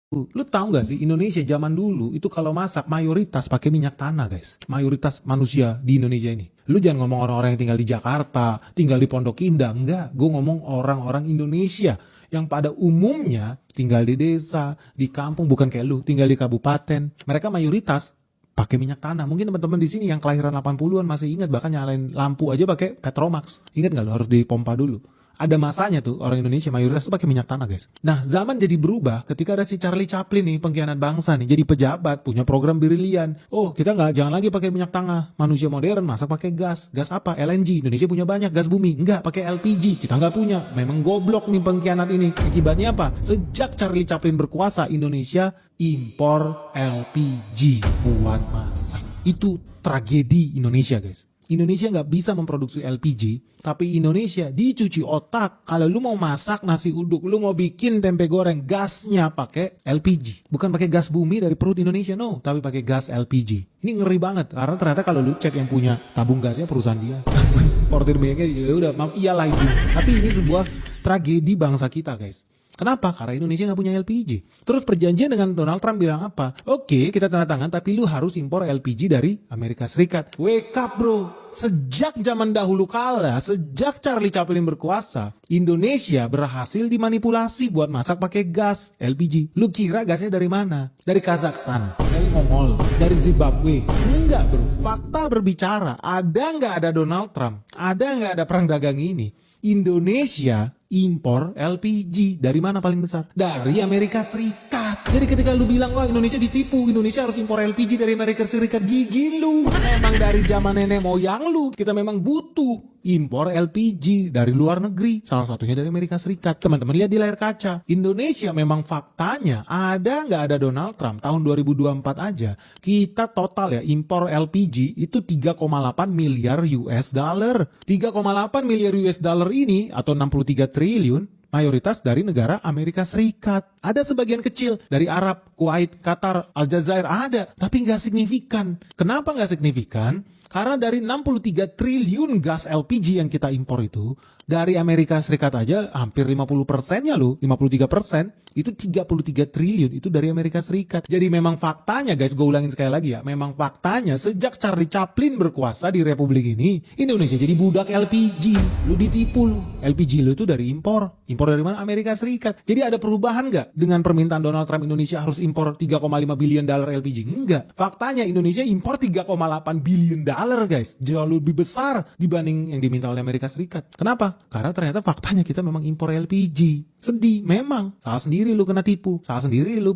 Lu tahu gak sih Indonesia zaman dulu itu kalau masak mayoritas pakai minyak tanah guys. Mayoritas manusia di Indonesia ini. Lu jangan ngomong orang-orang yang tinggal di Jakarta, tinggal di Pondok Indah. Enggak, gue ngomong orang-orang Indonesia yang pada umumnya tinggal di desa, di kampung, bukan kayak lu, tinggal di kabupaten. Mereka mayoritas pakai minyak tanah. Mungkin teman-teman di sini yang kelahiran 80-an masih ingat, bahkan nyalain lampu aja pakai Petromax. Ingat gak lu harus dipompa dulu. Ada masanya tuh orang Indonesia mayoritas tuh pakai minyak tanah guys. Nah zaman jadi berubah ketika ada si Charlie Chaplin nih, pengkhianat bangsa nih, jadi pejabat, punya program brilian. Oh kita jangan lagi pakai minyak tanah. Manusia modern masak pakai gas. Gas apa? LNG. Indonesia punya banyak gas bumi. Enggak, pakai LPG. Kita nggak punya. Memang goblok nih pengkhianat ini. Akibatnya apa? Sejak Charlie Chaplin berkuasa, Indonesia impor LPG buat masak. Itu tragedi Indonesia guys. Indonesia nggak bisa memproduksi LPG, tapi Indonesia dicuci otak. Kalau lu mau masak nasi uduk, lu mau bikin tempe goreng, gasnya pakai LPG. Bukan pakai gas bumi dari perut Indonesia, no. Tapi pakai gas LPG. Ini ngeri banget, karena ternyata kalau lu cek yang punya tabung gasnya perusahaan dia. Portir minyaknya ya udah mafia lah itu. Tapi ini sebuah tragedi bangsa kita guys. Kenapa? Karena Indonesia nggak punya LPG. Terus perjanjian dengan Donald Trump bilang apa? Oke, kita tanda tangan, tapi lu harus impor LPG dari Amerika Serikat. Wake up bro. Sejak zaman dahulu kala, sejak Charlie Chaplin berkuasa, Indonesia berhasil dimanipulasi buat masak pakai gas LPG. Lu kira gasnya dari mana? Dari Kazakhstan, dari Mongol, dari Zimbabwe? Enggak bro. Fakta berbicara, ada nggak ada Donald Trump? Ada nggak ada perang dagang ini? Indonesia impor LPG dari mana paling besar? Dari Amerika Serikat. Jadi ketika lu bilang wah Indonesia ditipu, Indonesia harus impor LPG dari Amerika Serikat, gigi lu. Memang dari zaman nenek moyang lu kita memang butuh impor LPG dari luar negeri, salah satunya dari Amerika Serikat. Teman-teman lihat di layar kaca, Indonesia memang faktanya ada nggak ada Donald Trump tahun 2024 aja kita total ya impor LPG itu 3,8 miliar US dollar. 3,8 miliar US dollar ini atau 63 triliun mayoritas dari negara Amerika Serikat. Ada sebagian kecil dari Arab, Kuwait, Qatar, Aljazair ada, tapi nggak signifikan. Kenapa nggak signifikan? Karena dari 63 triliun gas LPG yang kita impor itu, dari Amerika Serikat aja hampir 50%-nya loh, 53%, itu 33 triliun itu dari Amerika Serikat. Jadi memang faktanya guys, gue ulangin sekali lagi ya, memang faktanya sejak Charlie Chaplin berkuasa di Republik ini, Indonesia jadi budak LPG. Lu ditipu lu. LPG lu itu dari impor. Impor dari mana? Amerika Serikat. Jadi ada perubahan nggak dengan permintaan Donald Trump Indonesia harus impor 3,5 billion dollar LPG? Enggak. Faktanya Indonesia impor 3,8 billion dollar guys. Jauh lebih besar dibanding yang diminta oleh Amerika Serikat. Kenapa? Karena ternyata faktanya kita memang impor LPG. Sedih, memang. Salah sendiri lu kena tipu. Salah sendiri lu